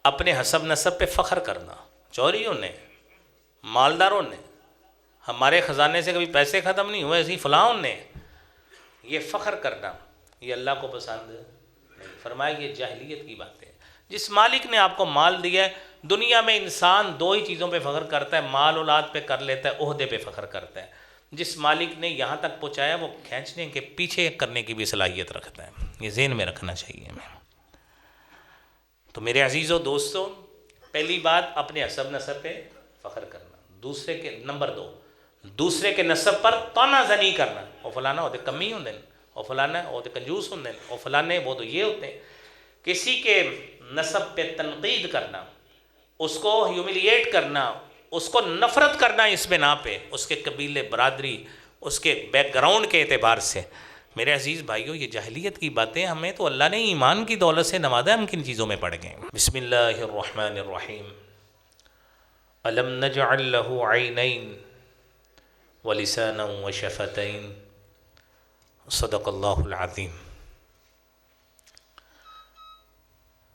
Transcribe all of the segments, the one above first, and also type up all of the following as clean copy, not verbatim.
اپنے حسب نسب پہ فخر کرنا، چوریوں نے، مالداروں نے، ہمارے خزانے سے کبھی پیسے ختم نہیں ہوئے، ایسی فلاں نے، یہ فخر کرنا یہ اللہ کو پسند نہیں۔ فرمایا یہ جاہلیت کی بات ہے۔ جس مالک نے آپ کو مال دیا ہے، دنیا میں انسان دو ہی چیزوں پہ فخر کرتا ہے، مال اولاد پہ کر لیتا ہے، عہدے پہ فخر کرتا ہے۔ جس مالک نے یہاں تک پہنچایا وہ کھینچنے کے پیچھے کرنے کی بھی صلاحیت رکھتا ہے، یہ ذہن میں رکھنا چاہیے ہمیں۔ تو میرے عزیزوں دوستوں، پہلی بات اپنے حسب نسب پہ فخر کرنا، دوسرے کے نمبر 2 دوسرے کے نسب پر طعنہ زنی کرنا، او فلانا وہ تو کمی ہوندے ہیں، او فلانا وہ تو کنجوس ہوندے ہیں، او فلانے وہ تو یہ ہوتے ہیں۔ کسی کے نسب پہ تنقید کرنا، اس کو ہیوملیٹ کرنا، اس کو نفرت کرنا اس بنا پہ، اس کے قبیلے، برادری، اس کے بیک گراؤنڈ کے اعتبار سے، میرے عزیز بھائیوں یہ جاہلیت کی باتیں۔ ہمیں تو اللہ نے ایمان کی دولت سے نوازا، ہم کن چیزوں میں پڑ گئے۔ بسم اللہ الرحمن الرحیم۔ الم نجعل له عینین ولسانا وشفتین، صدق اللہ العظیم۔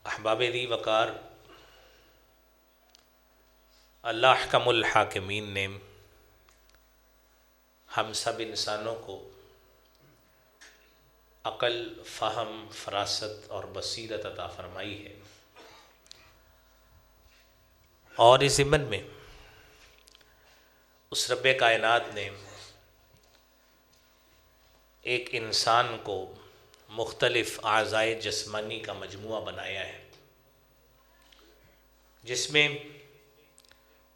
احباب دی وقار، اللہ احکم الحاکمین نے ہم سب انسانوں کو عقل، فہم، فراست اور بصیرت عطا فرمائی ہے، اور اس ضمن میں اس رب کائنات نے ایک انسان کو مختلف اعضائے جسمانی کا مجموعہ بنایا ہے، جس میں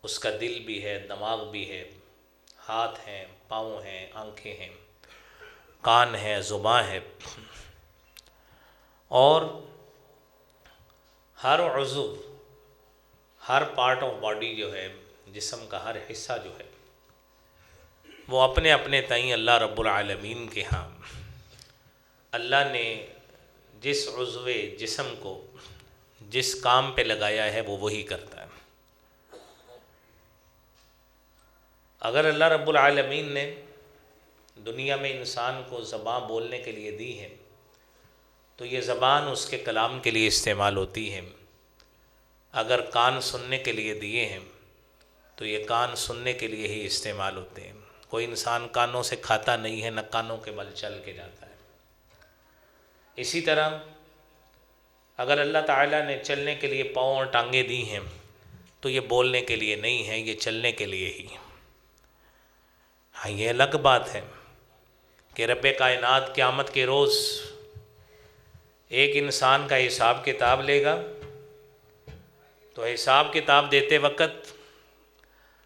اس کا دل بھی ہے، دماغ بھی ہے، ہاتھ ہیں، پاؤں ہیں، آنکھیں ہیں، کان ہے، زبان ہے، اور ہر عضو، ہر پارٹ آف باڈی جو ہے، جسم کا ہر حصہ جو ہے، وہ اپنے اپنے تئیں اللہ رب العالمین کے ہاں اللہ نے جس عضو جسم کو جس کام پہ لگایا ہے وہ وہی کرتا ہے۔ اگر اللہ رب العالمین نے دنیا میں انسان کو زبان بولنے کے لیے دی ہے تو یہ زبان اس کے کلام کے لیے استعمال ہوتی ہے۔ اگر کان سننے کے لیے دیے ہیں تو یہ کان سننے کے لیے ہی استعمال ہوتے ہیں۔ کوئی انسان کانوں سے کھاتا نہیں ہے، نہ کانوں کے بل چل کے جاتا ہے۔ اسی طرح اگر اللہ تعالیٰ نے چلنے کے لیے پاؤں اور ٹانگیں دی ہیں تو یہ بولنے کے لیے نہیں ہے، یہ چلنے کے لیے ہی۔ ہاں یہ الگ بات ہے کہ رب کائنات قیامت کے روز ایک انسان کا حساب کتاب لے گا، تو حساب کتاب دیتے وقت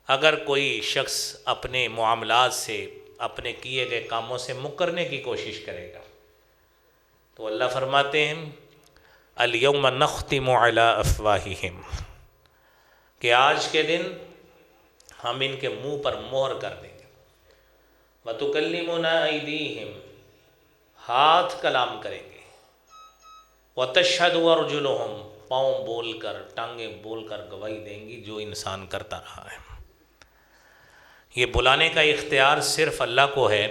اگر کوئی شخص اپنے معاملات سے، اپنے کیے گئے کاموں سے مکرنے کی کوشش کرے گا تو اللہ فرماتے ہیں الیوم نختم علی افواہہم، کہ آج کے دن ہم ان کے منہ پر مہر کر دیں گے۔ وتکلمنا ایدیہم، ہاتھ کلام کریں گے۔ وتشہد ارجلہم، پاؤں بول کر، ٹانگیں بول کر گواہی دیں گی جو انسان کرتا رہا ہے۔ یہ بلانے کا اختیار صرف اللہ کو ہے،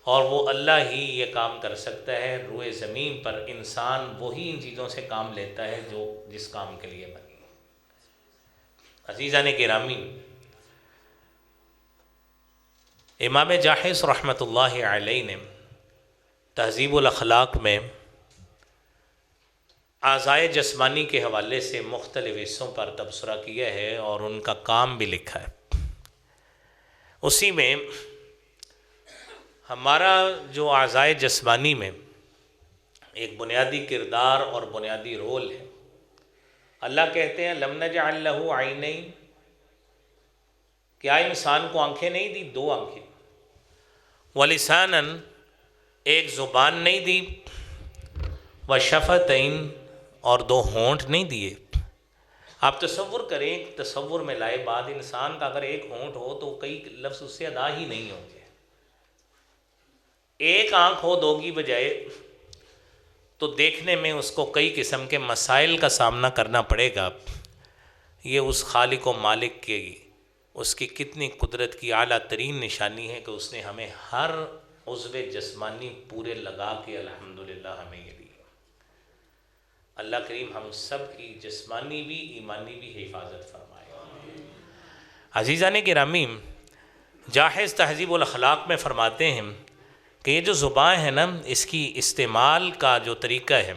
اور وہ اللہ ہی یہ کام کر سکتا ہے۔ روئے زمین پر انسان وہی ان چیزوں سے کام لیتا ہے جو جس کام کے لیے بنی۔ عزیزان گرامی، امام جاحظ رحمۃ اللہ علیہ نے تہذیب الاخلاق میں اعضائے جسمانی کے حوالے سے مختلف حصوں پر تبصرہ کیا ہے اور ان کا کام بھی لکھا ہے۔ اسی میں ہمارا جو اعضائے جسمانی میں ایک بنیادی کردار اور بنیادی رول ہے، اللہ کہتے ہیں لم نجعل لہ عینین، کیا انسان کو آنکھیں نہیں دی؟ 2 آنکھیں۔ ولسانا، ایک زبان نہیں دی۔ وشفتین، اور 2 ہونٹ نہیں دیے۔ آپ تصور کریں، ایک تصور میں لائے بعد انسان کا اگر ایک ہونٹ ہو تو کئی لفظ اس سے ادا ہی نہیں ہوں گے۔ ایک آنکھ ہو 2 کی بجائے تو دیکھنے میں اس کو کئی قسم کے مسائل کا سامنا کرنا پڑے گا۔ یہ اس خالق و مالک کی، اس کی کتنی قدرت کی اعلیٰ ترین نشانی ہے کہ اس نے ہمیں ہر عضو جسمانی پورے لگا کے الحمدللہ ہمیں یہ دی۔ اللہ کریم ہم سب کی جسمانی بھی ایمانی بھی حفاظت فرمائے۔ عزیزان گرامی، جاحظ تہذیب الاخلاق میں فرماتے ہیں کہ یہ جو زبان ہے نا، اس کی استعمال کا جو طریقہ ہے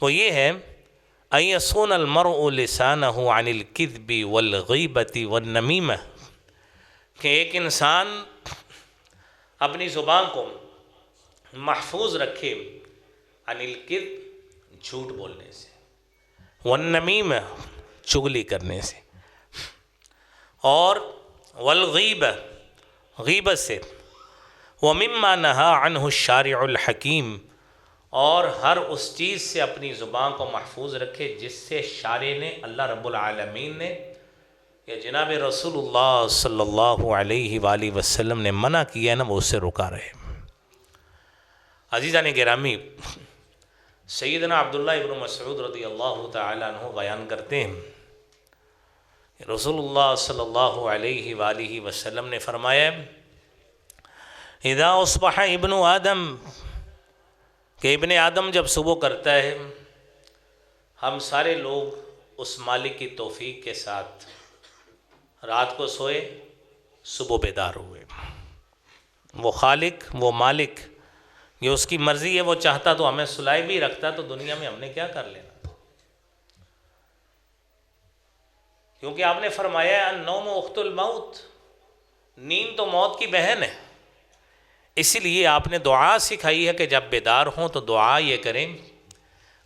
وہ یہ ہے ان یصون المرء لسانہ عن الکذب والغیبۃ والنمیمہ، کہ ایک انسان اپنی زبان کو محفوظ رکھے عن الکذب، جھوٹ بولنے سے، والنمیمہ، چغلی کرنے سے، اور والغیبہ، غیبت سے، ومما نہا عنہ الشارع الحکیم، اور ہر اس چیز سے اپنی زبان کو محفوظ رکھے جس سے شارع نے، اللہ رب العالمین نے یا جناب رسول اللہ صلی اللہ علیہ وآلہ وسلم نے منع کیا ہے نا، وہ اس سے رکا رہے۔ عزیزان گرامی، سیدنا عبداللہ ابن مسعود رضی اللہ تعالیٰ عنہ بیان کرتے ہیں، رسول اللہ صلی اللہ علیہ وآلہ وسلم نے فرمایا اذا اصبح ابن آدم، کہ ابن آدم جب صبح کرتا ہے، ہم سارے لوگ اس مالک کی توفیق کے ساتھ رات کو سوئے، صبح بیدار ہوئے، وہ خالق، وہ مالک، یہ اس کی مرضی ہے، وہ چاہتا تو ہمیں سلائے بھی رکھتا، تو دنیا میں ہم نے کیا کر لینا، کیونکہ آپ نے فرمایا ہے النوم اخت الموت، نیند تو موت کی بہن ہے۔ اسی لیے آپ نے دعا سکھائی ہے کہ جب بیدار ہوں تو دعا یہ کریں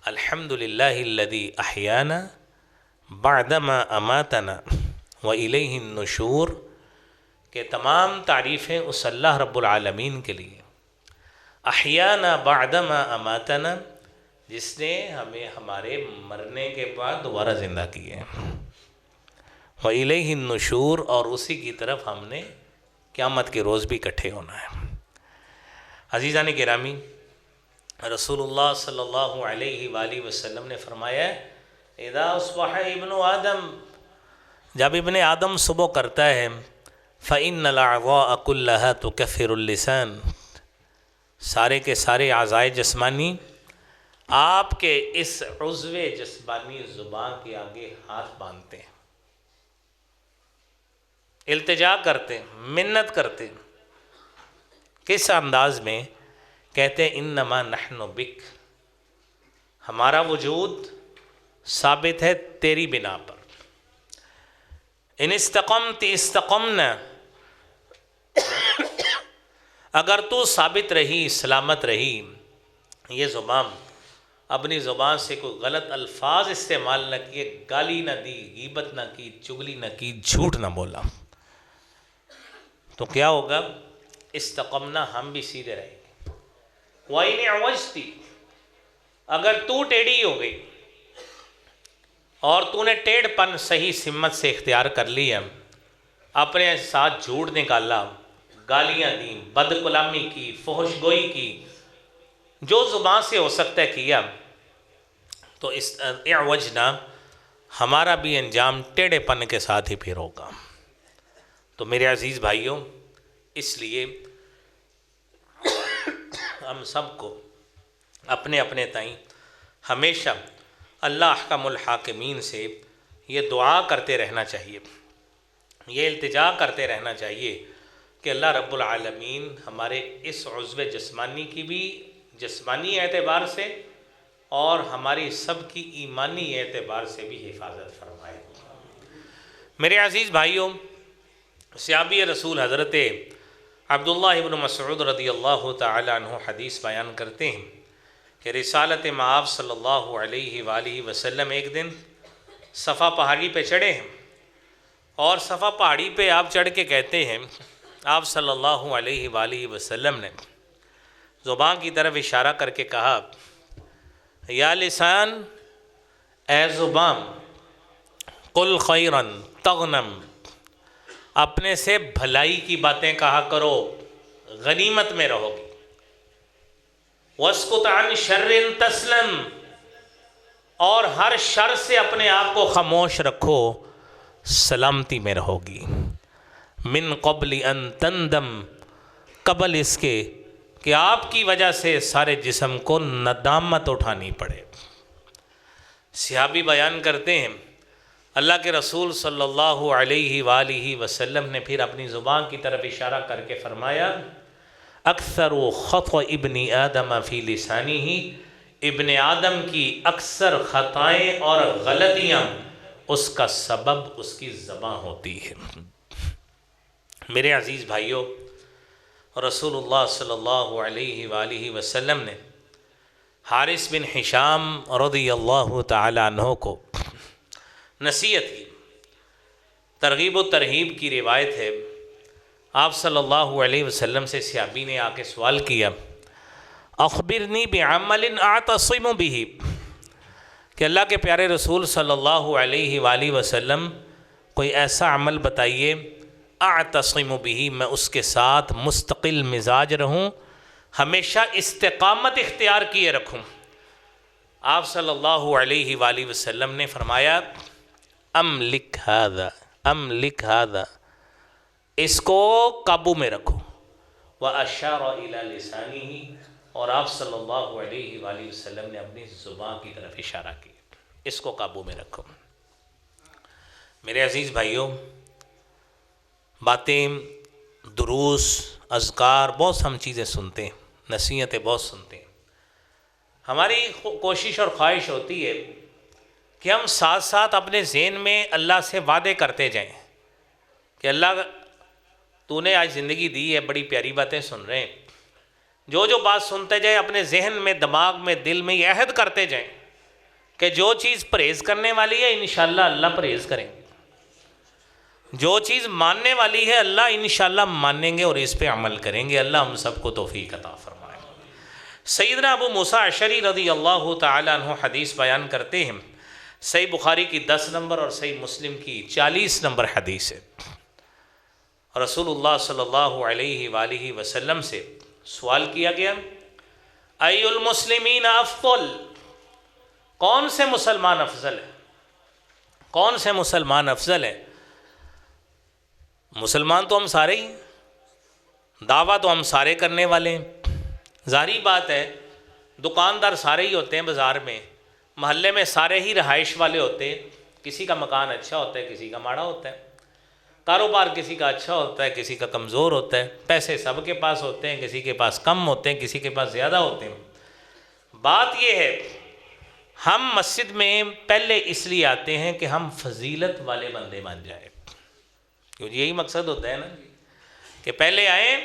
الحمدللہ الذی احیانا بعدما اماتنا والیہ النشور، کہ تمام تعریفیں اس اللہ رب العالمین کے لیے، احیانا بعدما اماتنا، جس نے ہمیں ہمارے مرنے کے بعد دوبارہ زندہ کیے، والیہ النشور، اور اسی کی طرف ہم نے قیامت کے روز بھی اکٹھے ہونا ہے۔ عزیزان گرامی، رسول اللہ صلی اللہ علیہ وآلہ وسلم نے فرمایا اذا اصبح ابن آدم، جب ابن آدم صبح کرتا ہے، فإن الأعضاء كلها تكفر اللسان، سارے کے سارے اعضاء جسمانی آپ کے اس عضو جسمانی زبان کے آگے ہاتھ باندھتے ہیں، التجا کرتے ہیں، منت کرتے ہیں، کس انداز میں؟ کہتے ہیں انما نحن بک، ہمارا وجود ثابت ہے تیری بنا پر، ان استقمت استقمنا، اگر تو ثابت رہی، سلامت رہی، یہ زبان اپنی زبان سے کوئی غلط الفاظ استعمال نہ کیے، گالی نہ دی، غیبت نہ کی، چغلی نہ کی، جھوٹ نہ بولا، تو کیا ہوگا؟ استقمنا، ہم بھی سیدھے رہیں گے۔ وَإِنِ اعوجتی، اگر تو ٹیڑھی ہو گئی اور تو نے ٹیڑھ پن صحیح سمت سے اختیار کر لیا، اپنے ساتھ جھوٹ نکالا، گالیاں دیں، بد کلامی کی، فحش گوئی کی، جو زبان سے ہو سکتا ہے کیا، تو اعوجنا، ہمارا بھی انجام ٹیڑھے پن کے ساتھ ہی پھر ہوگا۔ تو میرے عزیز بھائیوں، اس لیے ہم سب کو اپنے اپنے تئیں ہمیشہ اللہ احکم الحاکمین سے یہ دعا کرتے رہنا چاہیے، یہ التجا کرتے رہنا چاہیے کہ اللہ رب العالمین ہمارے اس عضو جسمانی کی بھی جسمانی اعتبار سے اور ہماری سب کی ایمانی اعتبار سے بھی حفاظت فرمائے۔ میرے عزیز بھائیوں، صحابی رسول حضرت عبداللہ ابن مسعود رضی اللہ تعالی عنہ حدیث بیان کرتے ہیں کہ رسالت مآب صلی اللہ علیہ وآلہ وسلم ایک دن صفا پہاڑی پہ چڑھے ہیں، اور صفا پہاڑی پہ آپ چڑھ کے کہتے ہیں، آپ صلی اللہ علیہ وآلہ وسلم نے زبان کی طرف اشارہ کر کے کہا، یا لسان، اے زبان، قل خیرا تغنم، اپنے سے بھلائی کی باتیں کہا کرو، غنیمت میں رہو گی، واسکت عن شر تسلم، اور ہر شر سے اپنے آپ کو خاموش رکھو، سلامتی میں رہو گی، من قبل ان تندم، قبل اس کے کہ آپ کی وجہ سے سارے جسم کو ندامت اٹھانی پڑے۔ صحابی بیان کرتے ہیں اللہ کے رسول صلی اللہ علیہ وآلہ وسلم نے پھر اپنی زبان کی طرف اشارہ کر کے فرمایا اکثر خطأ ابن آدم فی لسانہ، ابن آدم کی اکثر خطائیں اور غلطیاں اس کا سبب اس کی زبان ہوتی ہے۔ میرے عزیز بھائیوں، رسول اللہ صلی اللہ علیہ وآلہ وسلم نے حارث بن ہشام رضی اللہ تعالی عنہ کو نصیحت کی، ترغیب و ترہیب کی روایت ہے۔ آپ صلی اللہ علیہ وسلم سے صحابی نے آ کے سوال کیا اخبرنی بعمل اعتصم بہ، کہ اللہ کے پیارے رسول صلی اللہ علیہ وآلہ وسلم کوئی ایسا عمل بتائیے اعتصم بہ، میں اس کے ساتھ مستقل مزاج رہوں، ہمیشہ استقامت اختیار کیے رکھوں۔ آپ صلی اللہ علیہ وآلہ وسلم نے فرمایا املک ھذا، اس کو قابو میں رکھو، واشار الی لسانہ، اور آپ صلی اللہ علیہ وآلہ وسلم نے اپنی زبان کی طرف اشارہ کیا، اس کو قابو میں رکھو۔ میرے عزیز بھائیوں، باتیں، دروس، اذکار، بہت ہم چیزیں سنتے ہیں، نصیحتیں بہت سنتے ہیں۔ ہماری کوشش اور خواہش ہوتی ہے کہ ہم ساتھ ساتھ اپنے ذہن میں اللہ سے وعدے کرتے جائیں کہ اللہ تو نے آج زندگی دی ہے، بڑی پیاری باتیں سن رہے ہیں، جو بات سنتے جائیں اپنے ذہن میں، دماغ میں، دل میں یہ عہد کرتے جائیں کہ جو چیز پرہیز کرنے والی ہے انشاءاللہ اللہ پرہیز کریں گے، جو چیز ماننے والی ہے اللہ انشاءاللہ مانیں گے اور اس پہ عمل کریں گے۔ اللہ ہم سب کو توفیق عطا فرمائے۔ سیدنا ابو موسیٰ اشعری رضی اللہ تعالی عنہ حدیث بیان کرتے ہیں، صحیح بخاری کی 10 نمبر اور صحیح مسلم کی 40 نمبر حدیث ہے۔ رسول اللہ صلی اللہ علیہ وآلہ وسلم سے سوال کیا گیا ای المسلمین افضل، کون سے مسلمان افضل ہے؟ کون سے مسلمان افضل ہے؟ مسلمان تو ہم سارے ہی، دعویٰ تو ہم سارے کرنے والے ہیں، ظاہری بات ہے، دکاندار سارے ہی ہوتے ہیں بازار میں، محلے میں سارے ہی رہائش والے ہوتے ہیں، کسی کا مکان اچھا ہوتا ہے، کسی کا ماڑا ہوتا ہے، کاروبار کسی کا اچھا ہوتا ہے، کسی کا کمزور ہوتا ہے، پیسے سب کے پاس ہوتے ہیں، کسی کے پاس کم ہوتے ہیں، کسی کے پاس زیادہ ہوتے ہیں۔ بات یہ ہے ہم مسجد میں پہلے اس لیے آتے ہیں کہ ہم فضیلت والے بندے بن جائیں، کیونکہ یہی مقصد ہوتا ہے نا کہ پہلے آئیں،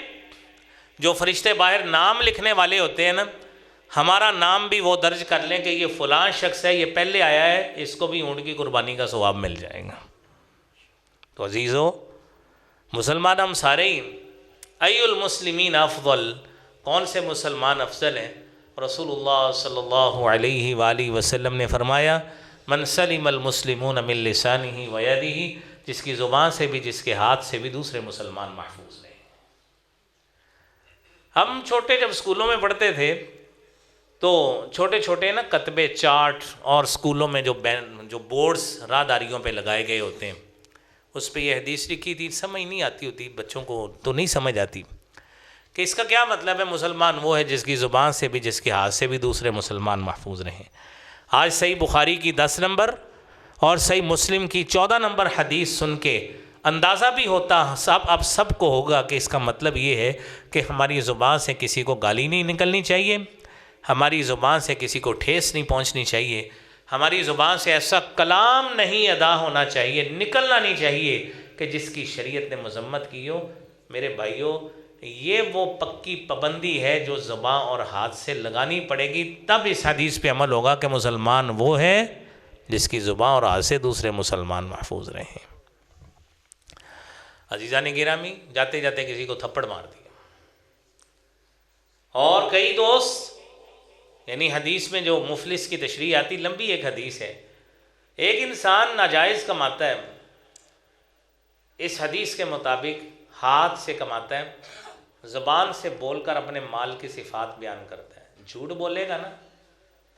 جو فرشتے باہر نام لکھنے والے ہوتے ہیں نا، ہمارا نام بھی وہ درج کر لیں کہ یہ فلاں شخص ہے، یہ پہلے آیا ہے، اس کو بھی اونٹ کی قربانی کا ثواب مل جائے گا۔ تو عزیزو، مسلمان ہم سارے ہی، ای المسلمین افضل، کون سے مسلمان افضل ہیں؟ رسول اللہ صلی اللہ علیہ وآلہ وسلم نے فرمایا من سلم المسلمون من لسانہ ویدہ، جس کی زبان سے بھی، جس کے ہاتھ سے بھی دوسرے مسلمان محفوظ رہے۔ ہم چھوٹے جب اسکولوں میں پڑھتے تھے تو چھوٹے چھوٹے نا کتبے، چارٹ، اور اسکولوں میں جو بورڈز راہداریوں پہ لگائے گئے ہوتے ہیں، اس پہ یہ حدیث لکھی تھی، سمجھ نہیں آتی ہوتی، بچوں کو تو نہیں سمجھ آتی کہ اس کا کیا مطلب ہے۔ مسلمان وہ ہے جس کی زبان سے بھی، جس کے ہاتھ سے بھی دوسرے مسلمان محفوظ رہیں۔ آج صحیح بخاری کی 10 نمبر اور صحیح مسلم کی 14 نمبر حدیث سن کے اندازہ بھی ہوتا اب سب کو ہوگا کہ اس کا مطلب یہ ہے کہ ہماری زبان سے کسی کو گالی نہیں نکلنی چاہیے، ہماری زبان سے کسی کو ٹھیس نہیں پہنچنی چاہیے، ہماری زبان سے ایسا کلام نہیں ادا ہونا چاہیے، نکلنا نہیں چاہیے کہ جس کی شریعت نے مذمت کی ہو۔ میرے بھائیوں، یہ وہ پکی پابندی ہے جو زبان اور ہاتھ سے لگانی پڑے گی، تب اس حدیث پہ عمل ہوگا کہ مسلمان وہ ہے جس کی زبان اور ہاتھ سے دوسرے مسلمان محفوظ رہیں۔ عزیزان گرامی، جاتے جاتے کسی کو تھپڑ مار دیا، اور کئی دوست، یعنی حدیث میں جو مفلس کی تشریح آتی، لمبی ایک حدیث ہے، ایک انسان ناجائز کماتا ہے، اس حدیث کے مطابق ہاتھ سے کماتا ہے، زبان سے بول کر اپنے مال کی صفات بیان کرتا ہے۔ جھوٹ بولے گا نا،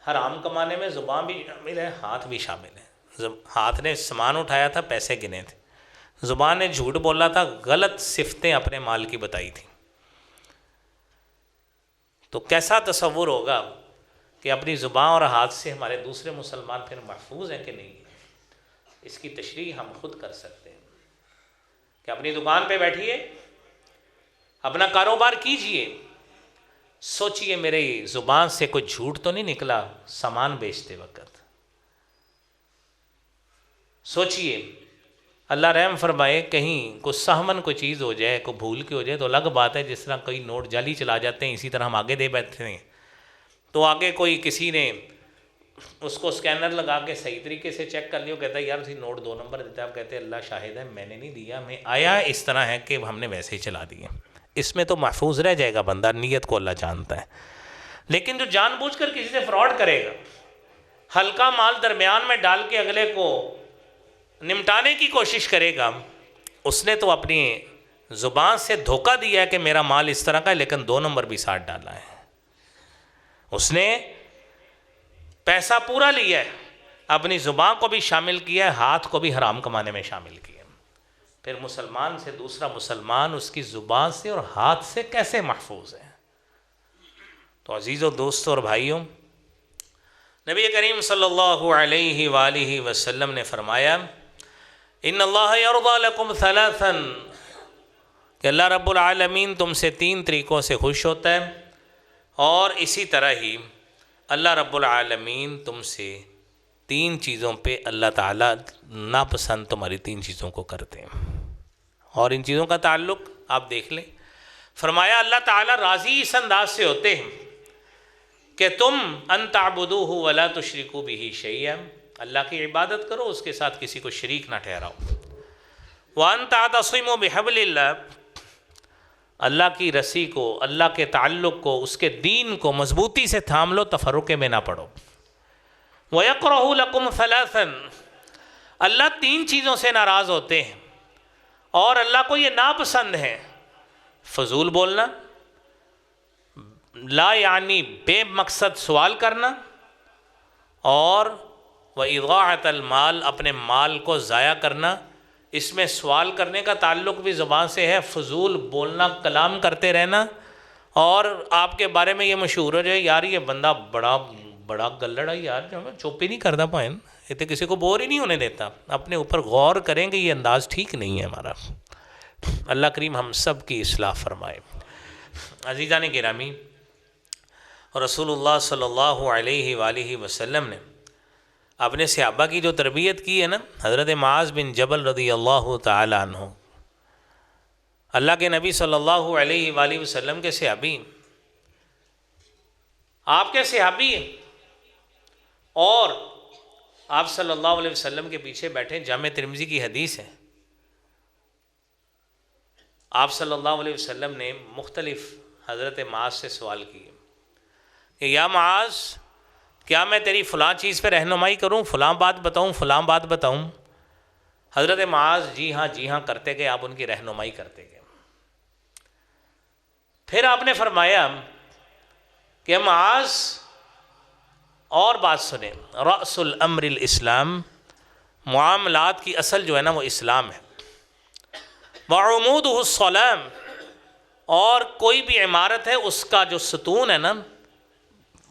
حرام کمانے میں زبان بھی شامل ہے، ہاتھ بھی شامل ہے۔ ہاتھ نے سامان اٹھایا تھا، پیسے گنے تھے، زبان نے جھوٹ بولا تھا، غلط صفتیں اپنے مال کی بتائی تھی۔ تو کیسا تصور ہوگا کہ اپنی زبان اور ہاتھ سے ہمارے دوسرے مسلمان پھر محفوظ ہیں کہ نہیں، اس کی تشریح ہم خود کر سکتے ہیں کہ اپنی دکان پہ بیٹھیے، اپنا کاروبار کیجئے، سوچئے میرے زبان سے کوئی جھوٹ تو نہیں نکلا سامان بیچتے وقت، سوچئے اللہ رحم فرمائے کہیں کوئی سہمن کوئی چیز ہو جائے، کوئی بھول کے ہو جائے تو الگ بات ہے، جس طرح کوئی نوٹ جعلی چلا جاتے ہیں اسی طرح ہم آگے دے بیٹھتے ہیں، تو آگے کوئی کسی نے اس کو اسکینر لگا کے صحیح طریقے سے چیک کر لیا، کہتا ہے یار اسی نوٹ 2 نمبر دیتا ہے، آپ کہتے ہیں اللہ شاہد ہے میں نے نہیں دیا، میں آیا اس طرح ہے کہ ہم نے ویسے ہی چلا دیے، اس میں تو محفوظ رہ جائے گا بندہ، نیت کو اللہ جانتا ہے۔ لیکن جو جان بوجھ کر کسی سے فراڈ کرے گا، ہلکا مال درمیان میں ڈال کے اگلے کو نمٹانے کی کوشش کرے گا، اس نے تو اپنی زبان سے دھوکہ دیا ہے کہ میرا مال اس طرح کا ہے، لیکن 2 نمبر بھی ساتھ ڈالا ہے، اس نے پیسہ پورا لیا ہے، اپنی زبان کو بھی شامل کیا ہے، ہاتھ کو بھی حرام کمانے میں شامل کیا ہے۔ پھر مسلمان سے دوسرا مسلمان اس کی زبان سے اور ہاتھ سے کیسے محفوظ ہے؟ تو عزیزو، دوستو اور بھائیوں، نبی کریم صلی اللہ علیہ وآلہ وسلم نے فرمایا ان اللہ یرضی لکم ثلاثا، کہ اللہ رب العالمین تم سے 3 طریقوں سے خوش ہوتا ہے، اور اسی طرح ہی اللہ رب العالمین تم سے 3 چیزوں پہ اللہ تعالیٰ ناپسند تمہاری 3 چیزوں کو کرتے ہیں، اور ان چیزوں کا تعلق آپ دیکھ لیں۔ فرمایا اللہ تعالیٰ راضی اس انداز سے ہوتے ہیں کہ تم ان تعبدوہ ولا تشرکوا بہ شیئا، اللہ کی عبادت کرو، اس کے ساتھ کسی کو شریک نہ ٹھہراؤ، وان تعتصموا بحبل اللہ، اللہ کی رسی کو، اللہ کے تعلق کو، اس کے دین کو مضبوطی سے تھام لو، تفرقے میں نہ پڑو، وَيَكْرَهُ لَكُمْ ثَلَاثًا، اللہ 3 چیزوں سے ناراض ہوتے ہیں اور اللہ کو یہ ناپسند ہے، فضول بولنا، لا یعنی بے مقصد سوال کرنا، اور وَإِضَاعَةَ الْمَالِ، اپنے مال کو ضائع کرنا۔ اس میں سوال کرنے کا تعلق بھی زبان سے ہے، فضول بولنا، کلام کرتے رہنا، اور آپ کے بارے میں یہ مشہور ہو جائے یار یہ بندہ بڑا گلڑا یار، جو میں چپ ہی نہیں کرتا پائن، یہ تو کسی کو بور ہی نہیں ہونے دیتا۔ اپنے اوپر غور کریں کہ یہ انداز ٹھیک نہیں ہے ہمارا۔ اللہ کریم ہم سب کی اصلاح فرمائے۔ عزیزان گرامی، رسول اللہ صلی اللہ علیہ وآلہ وسلم نے اپنے صحابہ کی جو تربیت کی ہے نا، حضرت معاذ بن جبل رضی اللہ تعالی عنہ، اللہ کے نبی صلی اللہ علیہ وآلہ وسلم کے صحابی، آپ کے صحابی، اور آپ صلی اللہ علیہ وسلم کے پیچھے بیٹھے، جامع ترمذی کی حدیث ہے، آپ صلی اللہ علیہ وسلم نے مختلف حضرت معاذ سے سوال کیے کہ یا معاذ، کیا میں تیری فلاں چیز پہ رہنمائی کروں، فلاں بات بتاؤں، فلاں بات بتاؤں؟ حضرت معاذ جی ہاں کرتے گئے، آپ ان کی رہنمائی کرتے گئے۔ پھر آپ نے فرمایا کہ معاذ اور بات سنیں، رأس الامر الاسلام، معاملات کی اصل جو ہے نا وہ اسلام ہے، وعمودہ الصلاۃ، اور کوئی بھی عمارت ہے اس کا جو ستون ہے نا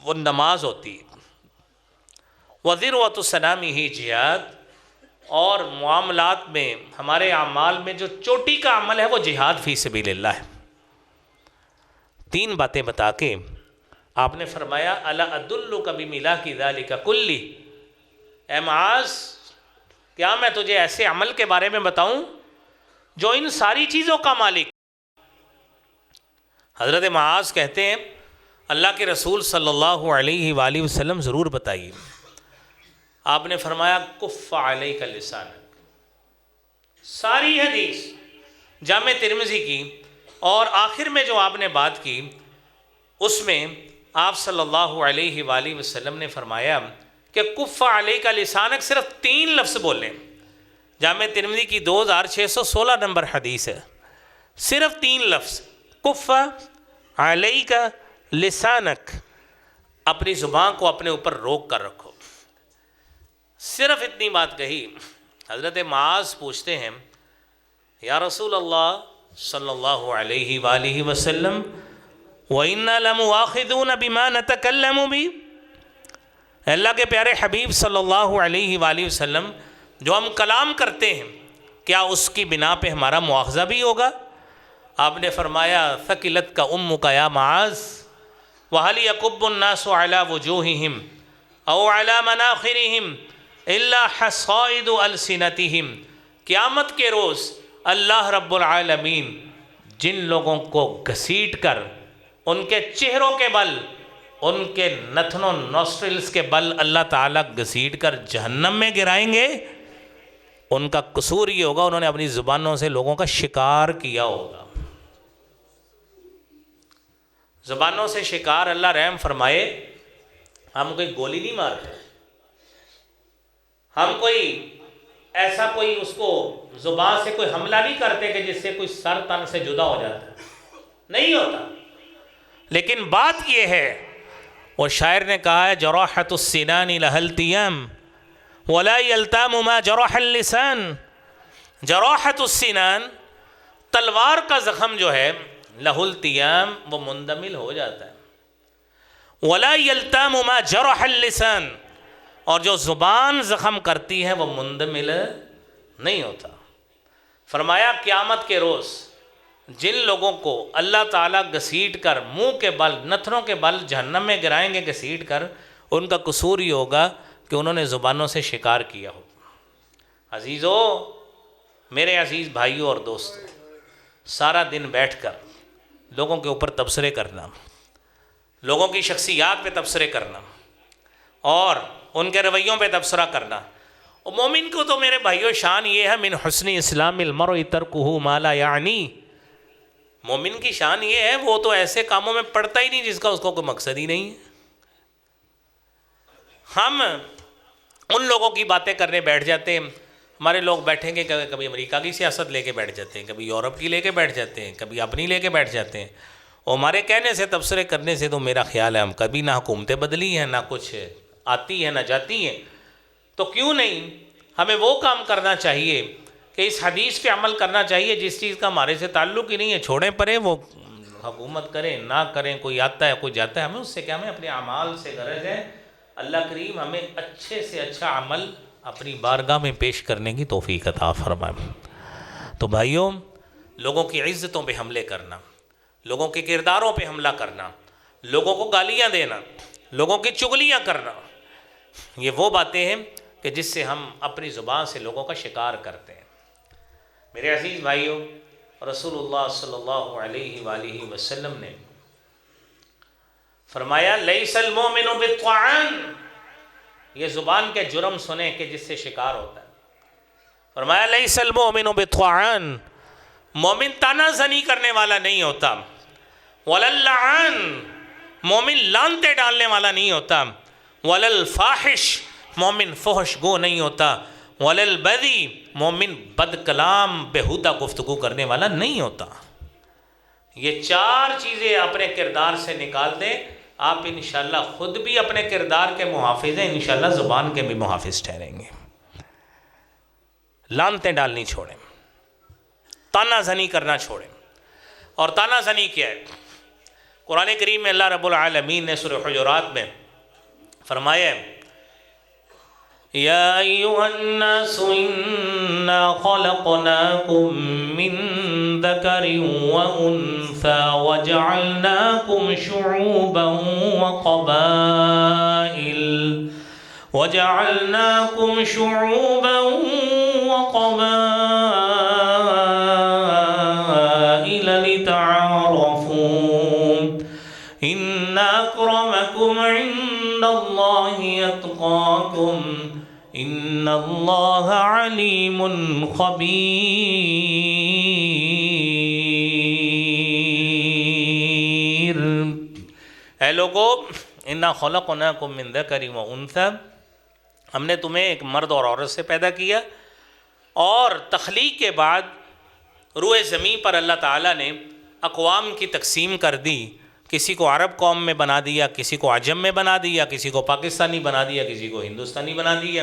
وہ نماز ہوتی ہے، وذروۃ صنامہ جہاد، اور معاملات میں، ہمارے اعمال میں جو چوٹی کا عمل ہے وہ جہاد فی سبیل اللہ ہے۔ 3 باتیں بتا کے آپ نے فرمایا الا ادلک بملاک ذلک کلہ، اے معاذ کیا میں تجھے ایسے عمل کے بارے میں بتاؤں جو ان ساری چیزوں کا مالک؟ حضرت معاذ کہتے ہیں اللہ کے رسول صلی اللہ علیہ وآلہ وسلم ضرور بتائیے۔ آپ نے فرمایا کف علیک لسانک، ساری حدیث جامع ترمذی کی، اور آخر میں جو آپ نے بات کی اس میں آپ صلی اللہ علیہ وآلہ وسلم نے فرمایا کہ کف علیک لسانک، صرف 3 لفظ بولیں، جامع ترمذی کی 2616 نمبر حدیث ہے، صرف 3 لفظ، کف علیک لسانک، اپنی زبان کو اپنے اوپر روک کر رکھو، صرف اتنی بات کہی۔ حضرت معاذ پوچھتے ہیں یا رسول اللہ صلی اللہ علیہ وآلہ وسلم وَإِنَّا لَمُؤَاخِذُونَ بِمَا نَتَكَلَّمُ بِهِ، اللہ کے پیارے حبیب صلی اللہ علیہ وآلہ وسلم جو ہم کلام کرتے ہیں کیا اس کی بنا پہ ہمارا مواخذہ بھی ہوگا؟ آپ نے فرمایا ثقلت کا امک یا معاذ وَهَلْ يَكُبُّ النَّاسُ عَلَى وُجُوهِهِمْ أَوْ عَلَى مَنَاخِرِهِمْ إِلَّا حَصَائِدُ أَلْسِنَتِهِمْ۔ قیامت کے روز اللہ رب العالمین جن لوگوں کو گھسیٹ کر ان کے چہروں کے بل، ان کے نتنوں نوسٹرلز کے بل اللہ تعالیٰ گھسیٹ کر جہنم میں گرائیں گے، ان کا قصور یہ ہوگا انہوں نے اپنی زبانوں سے لوگوں کا شکار کیا ہوگا۔ زبانوں سے شکار، اللہ رحم فرمائے، ہم کوئی گولی نہیں مارتے، ہم کوئی ایسا کوئی اس کو زبان سے کوئی حملہ نہیں کرتے کہ جس سے کوئی سر تن سے جدا ہو جاتا ہے، نہیں ہوتا۔ لیکن بات یہ ہے، وہ شاعر نے کہا ہے جراحت السنان لها التیام ولا یلتام ما جرح اللسان۔ جراحت السنان، تلوار کا زخم جو ہے، لہ التیام، وہ مندمل ہو جاتا ہے، ولا یلتام ما جرح اللسان، اور جو زبان زخم کرتی ہے وہ مندمل نہیں ہوتا۔ فرمایا قیامت کے روز جن لوگوں کو اللہ تعالیٰ گھسیٹ کر منہ کے بل، نتنوں کے بل جہنم میں گرائیں گے گھسیٹ کر، ان کا قصور یہ ہوگا کہ انہوں نے زبانوں سے شکار کیا ہو۔ عزیزو، میرے عزیز بھائیوں اور دوستوں، سارا دن بیٹھ کر لوگوں کے اوپر تبصرے کرنا، لوگوں کی شخصیات پہ تبصرے کرنا اور ان کے رویوں پہ تبصرہ کرنا، اور مومن کو تو میرے بھائیوں شان یہ ہے، من حسن اسلام المرء ترکہ ما لا یعنی، مومن کی شان یہ ہے وہ تو ایسے کاموں میں پڑتا ہی نہیں جس کا اس کو کوئی مقصد ہی نہیں ہے۔ ہم ان لوگوں کی باتیں کرنے بیٹھ جاتے ہیں، ہمارے لوگ بیٹھیں گے کبھی امریکہ کی سیاست لے کے بیٹھ جاتے ہیں، کبھی یورپ کی لے کے بیٹھ جاتے ہیں، کبھی اپنی لے کے بیٹھ جاتے ہیں، اور ہمارے کہنے سے تبصرے کرنے سے تو میرا خیال ہے ہم کبھی نہ حکومتیں بدلی ہیں، نہ کچھ آتی ہیں نہ جاتی ہیں۔ تو کیوں نہیں ہمیں وہ کام کرنا چاہیے کہ اس حدیث پہ عمل کرنا چاہیے، جس چیز کا ہمارے سے تعلق ہی نہیں ہے چھوڑیں پریں، وہ حکومت کریں نہ کریں، کوئی آتا ہے کوئی جاتا ہے، ہمیں اس سے کیا، ہمیں اپنے اعمال سے غرض ہے۔ اللہ کریم ہمیں اچھے سے اچھا عمل اپنی بارگاہ میں پیش کرنے کی توفیق عطا فرمائے۔ تو بھائیوں، لوگوں کی عزتوں پہ حملے کرنا، لوگوں کے کرداروں پہ حملہ کرنا، لوگوں کو گالیاں دینا، لوگوں کی چغلیاں کرنا، یہ وہ باتیں ہیں کہ جس سے ہم اپنی زبان سے لوگوں کا شکار کرتے ہیں۔ میرے عزیز بھائیوں، رسول اللہ صلی اللہ علیہ وآلہ وسلم نے فرمایا لیس المؤمن بالطعان، یہ زبان کے جرم سنیں کہ جس سے شکار ہوتا ہے۔ فرمایا لیس المؤمن بالطعان، مومن تانا زنی کرنے والا نہیں ہوتا، ولا اللعان، مومن لانتے ڈالنے والا نہیں ہوتا، ولا الفاحش، مومن فحش گو نہیں ہوتا، ولا البذی، مومن بد کلام بےہودہ گفتگو کرنے والا نہیں ہوتا۔ یہ چار چیزیں اپنے کردار سے نکال دیں، آپ انشاءاللہ خود بھی اپنے کردار کے محافظ ہیں، انشاءاللہ زبان کے بھی محافظ ٹھہریں گے۔ لانتیں ڈالنی چھوڑیں، تانا زنی کرنا چھوڑیں۔ اور تانا زنی کیا ہے؟ قرآن کریم میں اللہ رب العالمین نے سورہ حجرات میں فرمایا ہے یا ایھا الناس انا خلقناکم من ذکر وانثی وجعلناکم شعوبا وقبائل لتعارفوا ان اکرمکم عند اللہ اتقاکم ان اللہ علیم خبیر۔ اے لوگو، انا خلقناکم من ذکر و انثی، ہم نے تمہیں ایک مرد اور عورت سے پیدا کیا، اور تخلیق کے بعد روئے زمین پر اللہ تعالیٰ نے اقوام کی تقسیم کر دی، کسی کو عرب قوم میں بنا دیا، کسی کو عجم میں بنا دیا، کسی کو پاکستانی بنا دیا، کسی کو ہندوستانی بنا دیا،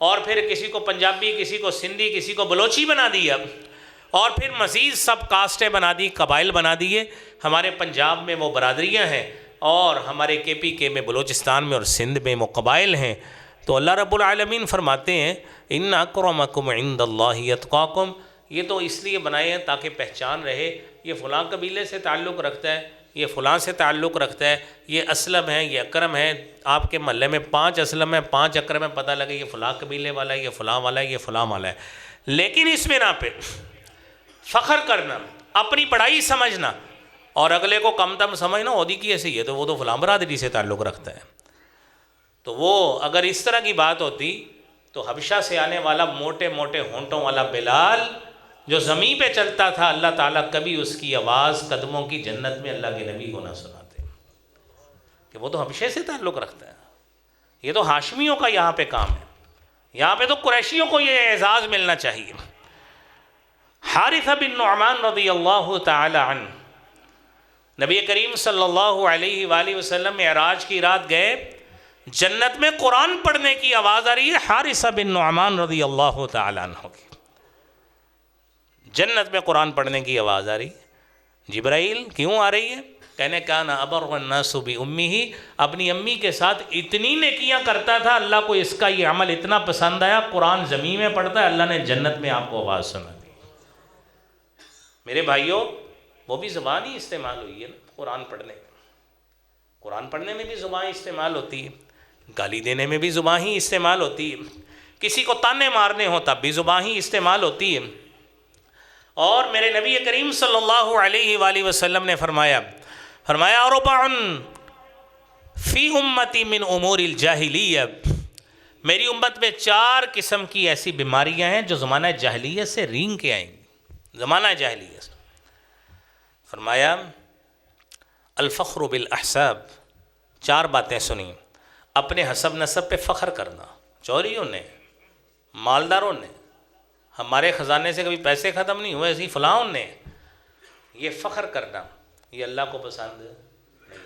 اور پھر کسی کو پنجابی، کسی کو سندھی، کسی کو بلوچی بنا دیا، اور پھر مزید سب کاسٹیں بنا دی، قبائل بنا دیے۔ ہمارے پنجاب میں وہ برادریاں ہیں اور ہمارے KPK میں، بلوچستان میں اور سندھ میں وہ قبائل ہیں، تو اللہ رب العالمین فرماتے ہیں ان اکرمکم عند اللہ اتقاکم، یہ تو اس لیے بنائے ہیں تاکہ پہچان رہے یہ فلاں قبیلے سے تعلق رکھتا ہے، یہ فلاں سے تعلق رکھتا ہے، یہ اسلم ہے، یہ اکرم ہے، آپ کے محلے میں 5 اسلم ہیں 5 اکرم ہیں، پتہ لگے یہ فلاں قبیلے والا ہے، یہ فلاں والا ہے، یہ فلاں والا ہے۔ لیکن اس بنا پہ فخر کرنا، اپنی بڑائی سمجھنا اور اگلے کو کم تم سمجھنا، عہدی کی ایسی ہے تو وہ تو فلاں برادری سے تعلق رکھتا ہے، تو وہ اگر اس طرح کی بات ہوتی تو حبشہ سے آنے والا موٹے موٹے ہونٹوں والا بلال جو زمین پہ چلتا تھا، اللہ تعالیٰ کبھی اس کی آواز قدموں کی جنت میں اللہ کے نبی کو نہ سناتے، کہ وہ تو حبشے سے تعلق رکھتا ہے۔ یہ تو ہاشمیوں کا یہاں پہ کام ہے، یہاں پہ تو قریشیوں کو یہ اعزاز ملنا چاہیے۔ حارثہ بن نعمان رضی اللہ تعالی عنہ، نبی کریم صلی اللہ علیہ وآلہ وسلم معراج کی رات گئے، جنت میں قرآن پڑھنے کی آواز آ رہی ہے حارثہ بن نعمان رضی اللہ تعالی عنہ کی، جنت میں قرآن پڑھنے کی آواز آ رہی ہے۔ جبرائیل کیوں آ رہی ہے؟ کہنے کان ابر الناس بامہ، اپنی امی کے ساتھ اتنی نیکیاں کرتا تھا، اللہ کو اس کا یہ عمل اتنا پسند آیا، قرآن زمین میں پڑھتا ہے، اللہ نے جنت میں آپ کو آواز سنا دی۔ میرے بھائیوں، وہ بھی زبان ہی استعمال ہوئی ہے نا قرآن پڑھنے میں، قرآن پڑھنے میں بھی زبان استعمال ہوتی ہے، گالی دینے میں بھی زبان ہی استعمال ہوتی ہے، کسی کو تانے مارنے ہو تب بھی زبان ہی استعمال ہوتی ہے۔ اور میرے نبی کریم صلی اللہ علیہ وآلہ وسلم نے فرمایا اربع فی امتی من امور الجاہلیہ، میری امت میں 4 قسم کی ایسی بیماریاں ہیں جو زمانہ جاہلیت سے رینگ کے آئیں گی، زمانہ جاہلیت سے۔ فرمایا الفخر بالاحساب، 4 باتیں سنیں، اپنے حسب نسب پہ فخر کرنا، چوریوں نے، مالداروں نے، ہمارے خزانے سے کبھی پیسے ختم نہیں ہوئے ایسی فلاں نے، یہ فخر کرنا یہ اللہ کو پسند نہیں۔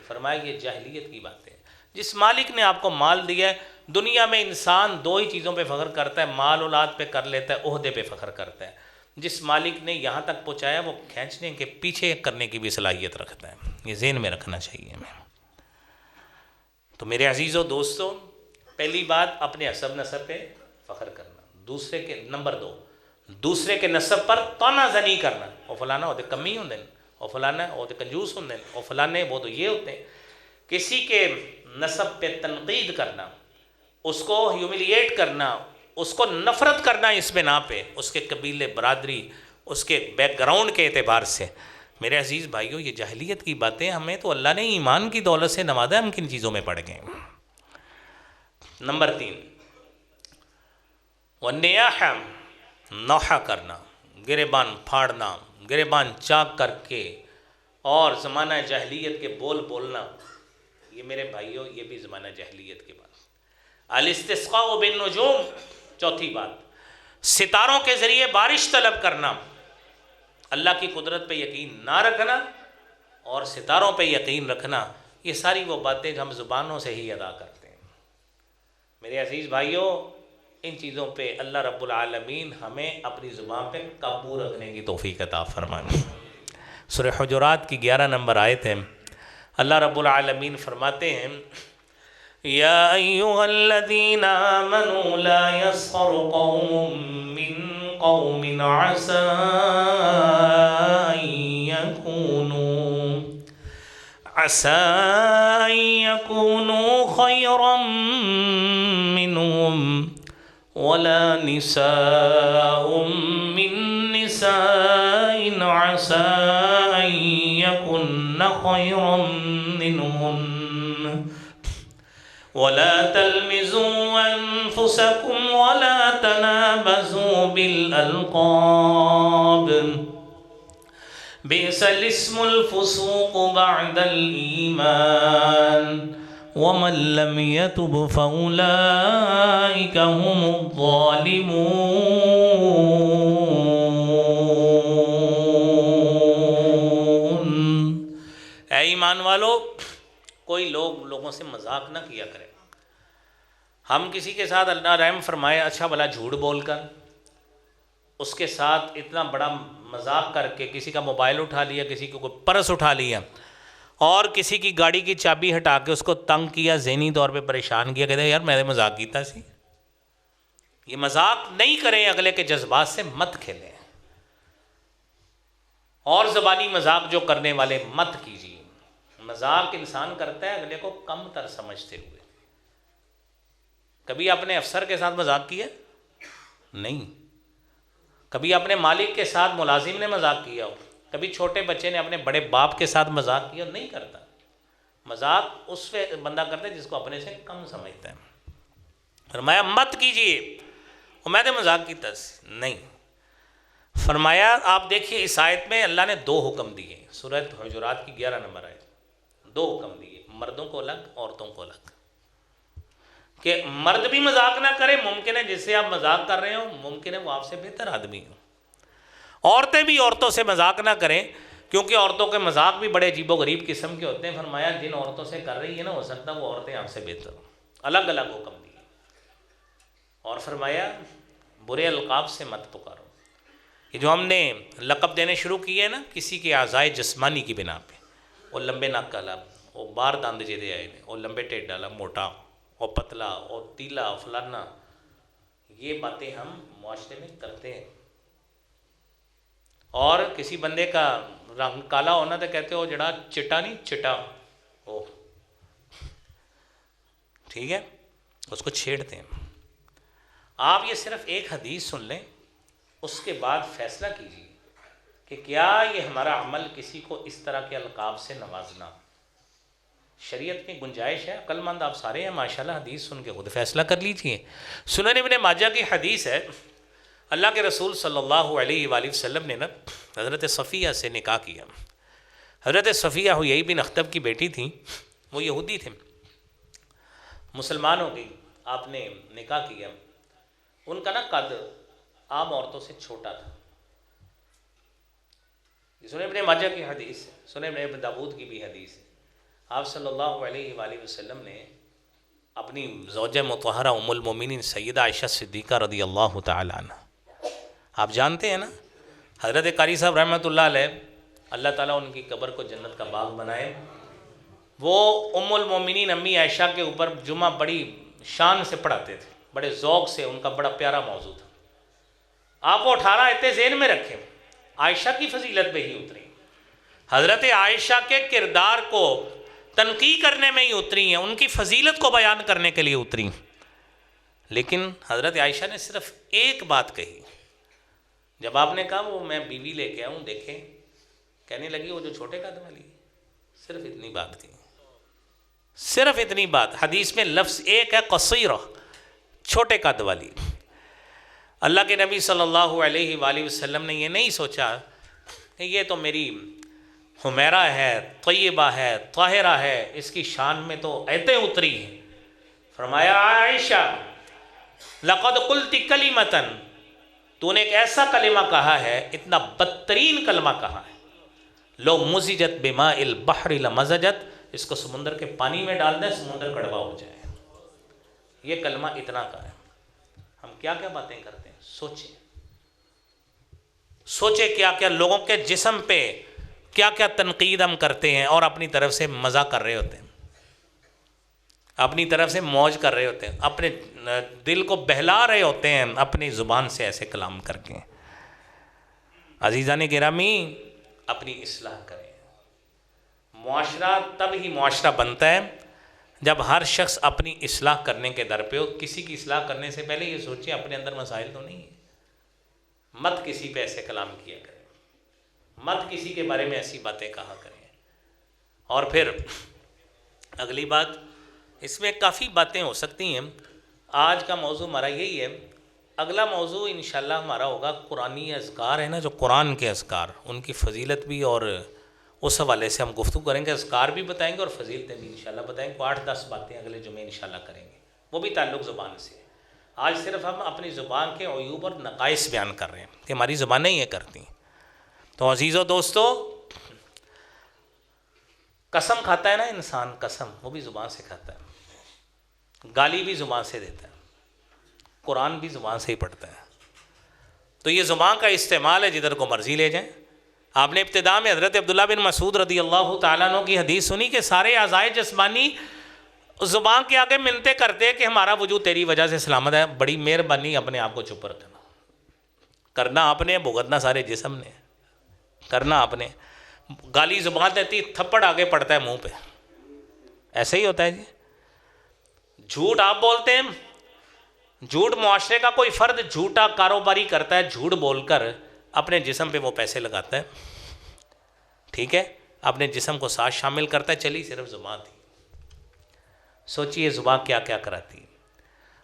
فرمایا یہ جاہلیت کی باتیں ہیں۔ جس مالک نے آپ کو مال دیا ہے، دنیا میں انسان 2 ہی چیزوں پہ فخر کرتا ہے، مال اولاد پہ کر لیتا ہے، عہدے پہ فخر کرتا ہے۔ جس مالک نے یہاں تک پہنچایا وہ کھینچنے کے پیچھے کرنے کی بھی صلاحیت رکھتا ہے، یہ ذہن میں رکھنا چاہیے ہمیں۔ تو میرے عزیزو دوستو، پہلی بات اپنے حسب نسب پہ فخر کرنا، نمبر 2 دوسرے کے نسب پر طعنہ زنی کرنا، او فلانا وہ تو کمی ہوندے ہیں، او فلانا وہ تو کنجوس ہوندے ہیں، او فلانے وہ تو یہ ہوتے ہیں۔ کسی کے نسب پہ تنقید کرنا، اس کو ہیوملیٹ کرنا، اس کو نفرت کرنا اس بنا پہ، اس کے قبیلے، برادری، اس کے بیک گراؤنڈ کے اعتبار سے، میرے عزیز بھائیوں یہ جاہلیت کی باتیں، ہمیں تو اللہ نے ایمان کی دولت سے نوازا، ہم کن چیزوں میں پڑ گئے۔ نمبر 3 والنیاحہ، نوحہ کرنا، گریبان پھاڑنا، گریبان چاک کر کے اور زمانہ جاہلیت کے بول بولنا، یہ میرے بھائیوں یہ بھی زمانہ جاہلیت کے بات۔ الاستسقاء بالنجوم، چوتھی بات ستاروں کے ذریعے بارش طلب کرنا، اللہ کی قدرت پہ یقین نہ رکھنا اور ستاروں پہ یقین رکھنا، یہ ساری وہ باتیں جو ہم زبانوں سے ہی ادا کرتے ہیں۔ میرے عزیز بھائیوں، ان چیزوں پہ اللہ رب العالمین ہمیں اپنی زبان پہ قابو رکھنے کی توفیق عطا فرمائے۔ سورہ حجرات کی 11 نمبر آیت ہے، اللہ رب العالمین فرماتے ہیں یا ایھا الذین آمنوا لا یسخر قوم من قوم عسى أن يكونوا خيرا منهم ولا نساء من نساء عسى أن يكن خيرا منهن ولا تلمزوا أنفسكم ولا تنابزوا بالألقاب بئس الاسم الفسوق بعد الإيمان ومن لم يتب فأولئك هم الظالمون۔ اے ایمان والو، کوئی لوگوں سے مذاق نہ کیا کرے۔ ہم کسی کے ساتھ اللہ رحم فرمائے اچھا بھلا جھوٹ بول کر، اس کے ساتھ اتنا بڑا مذاق کر کے، کسی کا موبائل اٹھا لیا، کسی کو کوئی پرس اٹھا لیا اور کسی کی گاڑی کی چابی ہٹا کے اس کو تنگ کیا، ذہنی طور پہ پریشان کیا، کہتے ہیں یار میں نے مذاق کیتا سی. یہ مذاق نہیں کریں، اگلے کے جذبات سے مت کھیلیں، اور زبانی مذاق جو کرنے والے مت کیجیے. مذاق انسان کرتا ہے اگلے کو کم تر سمجھتے ہوئے. کبھی اپنے افسر کے ساتھ مذاق کیا؟ نہیں. کبھی اپنے مالک کے ساتھ ملازم نے مذاق کیا ہو؟ کبھی چھوٹے بچے نے اپنے بڑے باپ کے ساتھ مذاق کیا؟ نہیں کرتا. مذاق اس پہ بندہ کرتا ہے جس کو اپنے سے کم سمجھتا ہے. فرمایا مت کیجیے. اور میں نے مذاق کی نہیں. فرمایا آپ دیکھیے اس آیت میں اللہ نے 2 حکم دیے، سورہ حجرات کی 11 نمبر آیت. 2 حکم دیے، مردوں کو الگ، عورتوں کو الگ. کہ مرد بھی مذاق نہ کرے، ممکن ہے جس سے آپ مذاق کر رہے ہو ممکن ہے وہ آپ سے بہتر آدمی ہو. عورتیں بھی عورتوں سے مذاق نہ کریں، کیونکہ عورتوں کے مذاق بھی بڑے عجیب و غریب قسم کے ہوتے ہیں. فرمایا جن عورتوں سے کر رہی ہے نا، ہو سکتا وہ عورتیں آپ سے بہتر ہوں. الگ الگ حکم دیے. اور فرمایا برے القاب سے مت پکارو. یہ جو ہم نے لقب دینے شروع کیے نا کسی کے اعضائے جسمانی کی بنا پہ، وہ لمبے ناک کالا، وہ بار داند جدے آئے نے، وہ لمبے ٹیڈ ڈالا موٹا، اور پتلا، اور تیلا، فلانا، یہ باتیں ہم معاشرے میں کرتے ہیں. اور کسی بندے کا رنگ کالا ہونا تو کہتے ہو جڑا چٹا نہیں چٹا او، ٹھیک ہے، اس کو چھیڑتے ہیں. آپ یہ صرف ایک حدیث سن لیں، اس کے بعد فیصلہ کیجیے کہ کیا یہ ہمارا عمل کسی کو اس طرح کے القاب سے نوازنا شریعت میں گنجائش ہے؟ عقل مند آپ سارے ہیں ماشاءاللہ، حدیث سن کے خود فیصلہ کر لیجیے. سنن ابن ماجہ کی حدیث ہے، اللہ کے رسول صلی اللہ علیہ وآلہ وسلم نے نا حضرت صفیہ سے نکاح کیا. حضرت صفیہ حیی بن اخطب کی بیٹی تھیں، وہ یہودی تھے، مسلمان ہو گئی. آپ نے نکاح کیا. ان کا نا قد عام عورتوں سے چھوٹا تھا. سنن ابن ماجہ کی حدیث، سنن ابن داؤد کی بھی حدیث ہے. آپ صلی اللہ علیہ وآلہ وسلم نے اپنی زوجہ مطہرہ ام المومنین سیدہ عائشہ صدیقہ رضی اللہ تعالی عنہ، آپ جانتے ہیں نا حضرت قاری صاحب رحمۃ اللہ علیہ، اللہ تعالیٰ ان کی قبر کو جنت کا باغ بنائے. وہ ام المومنین امی عائشہ کے اوپر جمعہ بڑی شان سے پڑھاتے تھے، بڑے ذوق سے، ان کا بڑا پیارا موضوع تھا. آپ وہ 18 آیتیں ذہن میں رکھیں، عائشہ کی فضیلت پہ ہی اتری. حضرت عائشہ کے کردار کو تنقید کرنے میں ہی اتری ہیں، ان کی فضیلت کو بیان کرنے کے لیے اتری. لیکن حضرت عائشہ نے صرف ایک بات کہی. جب آپ نے کہا وہ میں بیوی لے کے آؤں، دیکھیں، کہنے لگی وہ جو چھوٹے قد والی، صرف اتنی بات کہی، صرف اتنی بات. حدیث میں لفظ ایک ہے، قصیرہ، چھوٹے قد والی. اللہ کے نبی صلی اللہ علیہ وآلہ وسلم نے یہ نہیں سوچا کہ یہ تو میری حمیرہ ہے، طیبہ ہے، طاہرہ ہے، اس کی شان میں تو ایتیں اتری ہیں. فرمایا عائشہ لقد قلت کلمۃ، تو نے ایک ایسا کلمہ کہا ہے، اتنا بدترین کلمہ کہا ہے، لو مزجت بماء البحر لمزجت، اس کو سمندر کے پانی میں ڈال دیں سمندر کڑوا ہو جائے. یہ کلمہ اتنا کا ہے. ہم کیا کیا باتیں کرتے ہیں، سوچیں کیا کیا لوگوں کے جسم پہ کیا کیا تنقید ہم کرتے ہیں، اور اپنی طرف سے مزہ کر رہے ہوتے ہیں، اپنی طرف سے موج کر رہے ہوتے ہیں، اپنے دل کو بہلا رہے ہوتے ہیں اپنی زبان سے ایسے کلام کر کے. عزیزان گرامی، اپنی اصلاح کریں. معاشرہ تب ہی معاشرہ بنتا ہے جب ہر شخص اپنی اصلاح کرنے کے در پہ ہو. کسی کی اصلاح کرنے سے پہلے یہ سوچیں اپنے اندر مسائل تو نہیں ہیں. مت کسی پہ ایسے کلام کیا کریں، مت کسی کے بارے میں ایسی باتیں کہا کریں. اور پھر اگلی بات، اس میں کافی باتیں ہو سکتی ہیں. آج کا موضوع ہمارا یہی ہے. اگلا موضوع انشاءاللہ ہمارا ہوگا قرآنی اذکار ہے نا، جو قرآن کے اذکار، ان کی فضیلت بھی، اور اس حوالے سے ہم گفتگو کریں گے. اذکار بھی بتائیں گے اور فضیلتیں بھی انشاءاللہ بتائیں گے. 8-10 باتیں اگلے جمعے انشاءاللہ کریں گے، وہ بھی تعلق زبان سے. آج صرف ہم اپنی زبان کے عیوب اور نقائص بیان کر رہے ہیں کہ ہماری زبانیں یہ کرتی ہیں. تو عزیز و دوستو، قسم کھاتا ہے نا انسان، قسم وہ بھی زبان سے کھاتا ہے، گالی بھی زبان سے دیتا ہے، قرآن بھی زبان سے ہی پڑھتا ہے. تو یہ زبان کا استعمال ہے، جدھر کو مرضی لے جائیں. آپ نے ابتدا میں حضرت عبداللہ بن مسعود رضی اللہ تعالیٰ عنہ کی حدیث سنی کہ سارے اعضائے جسمانی زبان کے آگے منتیں کرتے کہ ہمارا وجود تیری وجہ سے سلامت ہے، بڑی مہربانی اپنے آپ کو چپ رکھنا، کرنا آپ نے، بھگتنا سارے جسم نے، کرنا آپ نے۔ گالی زبان دیتی، تھپڑ آگے پڑتا ہے منہ پہ، ایسے ہی ہوتا ہے جی۔ جھوٹ آپ بولتے ہیں، جھوٹ معاشرے کا کوئی فرد جھوٹا کاروباری کرتا ہے، جھوٹ بول کر اپنے جسم پہ وہ پیسے لگاتا ہے، ٹھیک ہے، اپنے جسم کو ساتھ شامل کرتا ہے، چلی صرف زبان تھی۔ سوچئے زبان کیا کیا کراتی ہے۔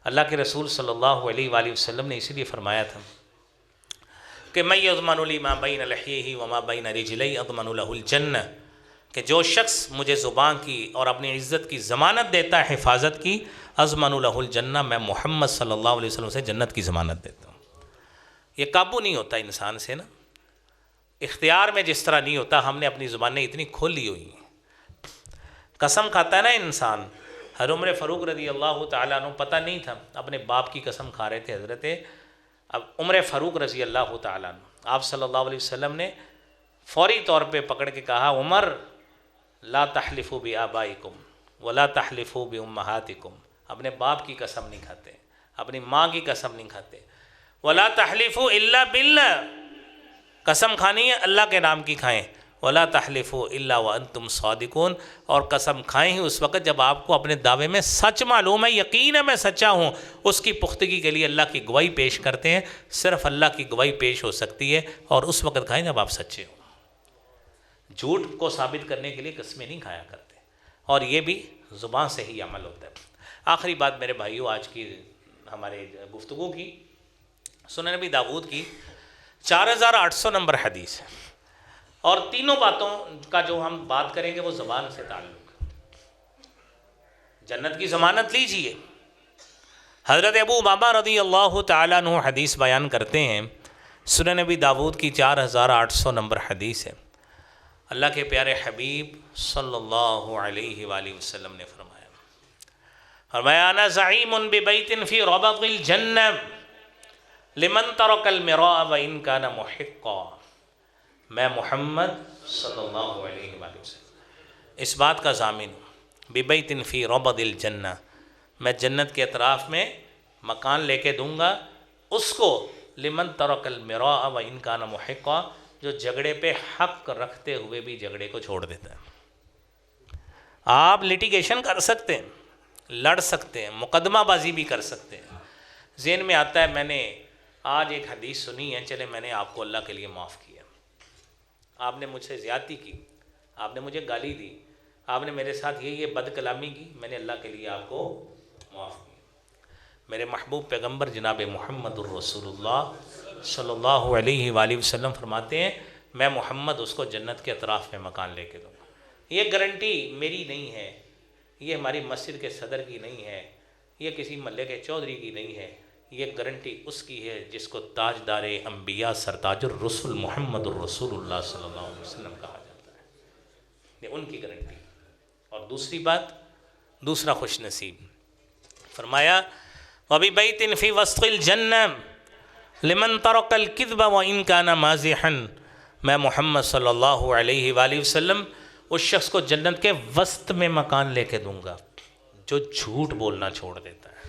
اللہ کے رسول صلی اللہ علیہ وآلہ وسلم نے اسی لیے فرمایا تھا کہ میں یضمن لی ما بین لحیہ وما بین رجلیہ اضمن لہ الجنہ، کہ جو شخص مجھے زبان کی اور اپنی عزت کی ضمانت دیتا ہے، حفاظت کی، اضمن لہ الجنہ، میں محمد صلی اللہ علیہ وسلم سے جنت کی ضمانت دیتا ہوں۔ یہ قابو نہیں ہوتا انسان سے نا، اختیار میں جس طرح نہیں ہوتا، ہم نے اپنی زبانیں اتنی کھولی ہوئی ہیں۔ قسم کھاتا ہے نا انسان، حضرت عمر فاروق رضی اللہ تعالیٰ عنہ پتہ نہیں تھا، اپنے باپ کی قسم کھا رہے تھے حضرت عمر فاروق رضی اللہ تعالیٰ عنہ۔ آپ صلی اللہ علیہ وسلم نے فوری طور پہ پکڑ کے کہا، عمر لا تحلفوا بآبائکم ولا تحلفوا بأمہاتکم، اپنے باپ کی قسم نہیں کھاتے، اپنی ماں کی قسم نہیں کھاتے، ولا تحلفوا الا باللہ، قسم کھانی ہے اللہ کے نام کی کھائیں، ولا تحلفوا الا وانتم صادقون، اور قسم کھائیں ہی اس وقت جب آپ کو اپنے دعوے میں سچ معلوم ہے، یقین ہے میں سچا ہوں، اس کی پختگی کے لیے اللہ کی گواہی پیش کرتے ہیں، صرف اللہ کی گواہی پیش ہو سکتی ہے، اور اس وقت کھائیں جب آپ سچے ہوں۔ جھوٹ کو ثابت کرنے کے لیے قسمیں نہیں کھایا کرتے، اور یہ بھی زبان سے ہی عمل ہوتا ہے۔ آخری بات میرے بھائیوں، آج کی ہمارے گفتگو کی سنن نبی داؤد کی 4800 نمبر حدیث ہے، اور تینوں باتوں کا جو ہم بات کریں گے وہ زبان سے تعلق ہے۔ جنت کی ضمانت لیجئے۔ حضرت ابو امامہ رضی اللہ تعالیٰ عنہ حدیث بیان کرتے ہیں، سنن نبی داؤد کی 4800 نمبر حدیث ہے۔ اللہ کے پیارے حبیب صلی اللہ علیہ وآلہ وسلم نے فرمایا انا زعیم ببیت فی ربض الجنہ لمن ترک المراء وان کان محقا، میں محمد صلی اللہ علیہ وآلہ وسلم اس بات کا ضامن ہوں، ببیت فی ربض الجنہ، میں جنت کے اطراف میں مکان لے کے دوں گا اس کو، لمن ترک المراء وان کان محقا، جو جھگڑے پہ حق رکھتے ہوئے بھی جھگڑے کو چھوڑ دیتا ہے۔ آپ لٹیگیشن کر سکتے ہیں، لڑ سکتے ہیں، مقدمہ بازی بھی کر سکتے ہیں۔ ذہن میں آتا ہے میں نے آج ایک حدیث سنی ہے، چلے میں نے آپ کو اللہ کے لیے معاف کیا، آپ نے مجھ سے زیادتی کی، آپ نے مجھے گالی دی، آپ نے میرے ساتھ یہ بد کلامی کی، میں نے اللہ کے لیے آپ کو معاف کیا۔ میرے محبوب پیغمبر جناب محمد الرسول اللہ صلی اللہ علیہ وآلہ وسلم فرماتے ہیں، میں محمد اس کو جنت کے اطراف میں مکان لے کے دوں گا۔ یہ گارنٹی میری نہیں ہے، یہ ہماری مسجد کے صدر کی نہیں ہے، یہ کسی محلے کے چودھری کی نہیں ہے، یہ گارنٹی اس کی ہے جس کو تاجدار انبیاء سرتاج الرسل محمد الرسول اللہ صلی اللہ علیہ وسلم کہا جاتا ہے، یہ ان کی گارنٹی۔ اور دوسری بات، دوسرا خوش نصیب، فرمایا وَبِبَيْتٍ فِي وَسْطِ الْجَنَّةِ لِمَنْ تَرَكَ الْكِذْبَ وَإِنْ كَانَ مَازِحًا، میں محمد صلی اللہ علیہ وآلہ وسلم اس شخص کو جنت کے وسط میں مکان لے کے دوں گا جو جھوٹ بولنا چھوڑ دیتا ہے،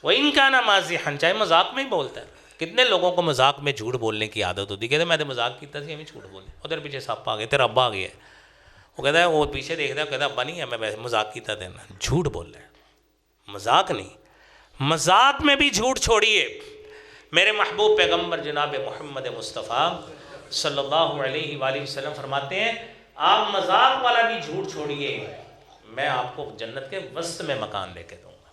وَإِنْ كَانَ مَازِحًا، چاہے مذاق میں ہی بولتا ہے۔ کتنے لوگوں کو مذاق میں جھوٹ بولنے کی عادت ہوتی ہے، کہتے ہیں میں تو مذاق کیتا سی، ہمیں جھوٹ بولے، ادھر پیچھے سپ آ گئے، تیرا ابا آ گیا ہے، وہ کہتا ہے، وہ پیچھے دیکھتا ہے، کہتا ہے ابا نہیں ہے، میں مذاق کیتا دینا، جھوٹ بول رہے ہیں، مذاق نہیں۔ مذاق میں بھی جھوٹ چھوڑیے۔ میرے محبوب پیغمبر جناب محمد مصطفیٰ صلی اللہ علیہ وآلہ وسلم فرماتے ہیں، آپ مذاق والا بھی جھوٹ چھوڑیے، میں آپ کو جنت کے وسط میں مکان لے کے دوں گا۔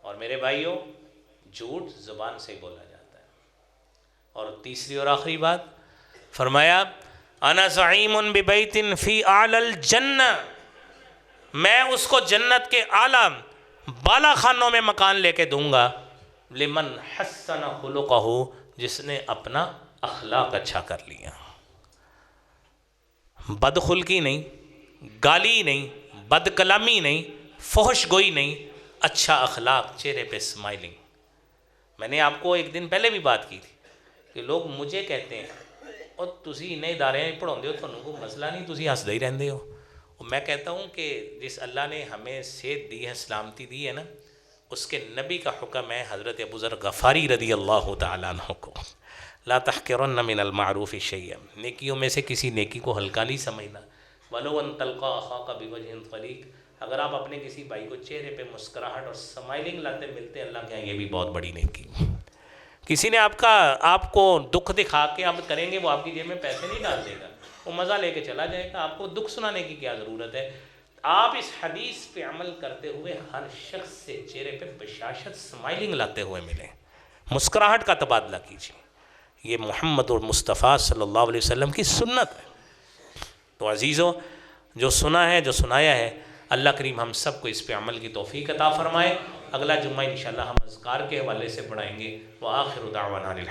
اور میرے بھائیوں، جھوٹ زبان سے بولا جاتا ہے۔ اور تیسری اور آخری بات، فرمایا انا زعیم ببیت فی اعلی الجنہ، میں اس کو جنت کے اعلیٰ بالا خانوں میں مکان لے کے دوں گا، لمن حسن خلقہ، جس نے اپنا اخلاق اچھا کر لیا، بدخلقی نہیں، گالی نہیں، بد کلامی نہیں، فحش گوئی نہیں، اچھا اخلاق، چہرے پہ اسمائلنگ۔ میں نے آپ کو ایک دن پہلے بھی بات کی تھی کہ لوگ مجھے کہتے ہیں اور تسی انہیں ادارے پڑھاؤندے ہو تھانوں کوئی مسئلہ نہیں، تسی ہسدے ہی رہندے ہو. اور میں کہتا ہوں کہ جس اللہ نے ہمیں صحت دی ہے، سلامتی دی ہے نا، اس کے نبی کا حکم ہے حضرت ابو ذر غفاری رضی اللہ تعالیٰ عنہ کو، لا تحقرن من المعروف شیئا، نیکیوں میں سے کسی نیکی کو ہلکا نہیں سمجھنا. ولو ان تلقا اخاک بوجہ طلیق، اگر آپ اپنے کسی بھائی کو چہرے پہ مسکراہٹ اور سمائلنگ لاتے ملتے ہیں، اللہ کے یہاں یہ بھی بہت بڑی نیکی. کسی نے آپ کو دکھ دکھا کے آپ کریں گے، وہ آپ کی جیب میں پیسے نہیں ڈال دے گا، وہ مزہ لے کے چلا جائے گا. آپ کو دکھ سنانے کی کیا ضرورت ہے؟ آپ اس حدیث پہ عمل کرتے ہوئے ہر شخص سے چہرے پہ بشاشت سمائلنگ لاتے ہوئے ملیں، مسکراہٹ کا تبادلہ کیجیے. یہ محمد المصطفیٰ صلی اللہ علیہ وسلم کی سنت ہے. تو عزیزو، جو سنا ہے، جو سنایا ہے، اللہ کریم ہم سب کو اس پہ عمل کی توفیق عطا فرمائے. اگلا جمعہ انشاءاللہ ہم اذکار کے حوالے سے پڑھائیں گے. وآخر دعوانا